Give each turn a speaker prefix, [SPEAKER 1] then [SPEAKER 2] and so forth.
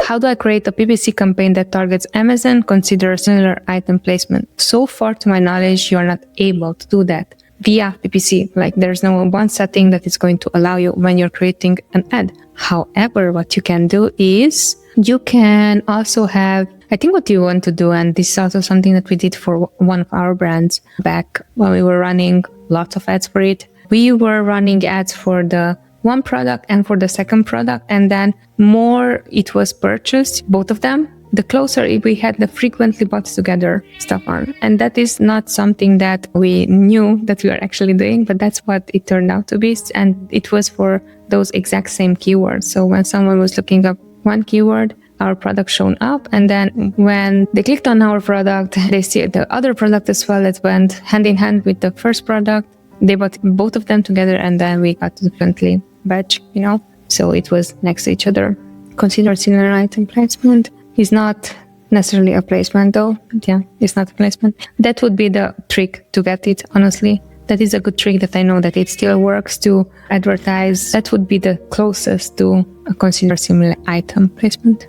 [SPEAKER 1] how do I create a PPC campaign that targets Amazon? Consider similar item placement. So far, to my knowledge, you are not able to do that via PPC. Like there's no one setting that is going to allow you when you're creating an ad. However, what you can do is you can also have, I think what you want to do, and this is also something that we did for one of our brands back when we were running lots of ads for it. We were running ads for the one product and for the second product, and then more it was purchased, both of them, the closer we had the frequently bought together stuff on. And that is not something that we knew that we were actually doing, but that's what it turned out to be. And it was for those exact same keywords. So when someone was looking up one keyword, our product shown up, and then when they clicked on our product, they see the other product as well that went hand in hand with the first product. They bought both of them together, and then we got to frequently batch, so it was next to each other. Consider similar item placement. Is not necessarily a placement though, but yeah, it's not a placement. That would be the trick to get it, honestly. That is a good trick that I know that it still works to advertise. That would be the closest to a consider similar item placement.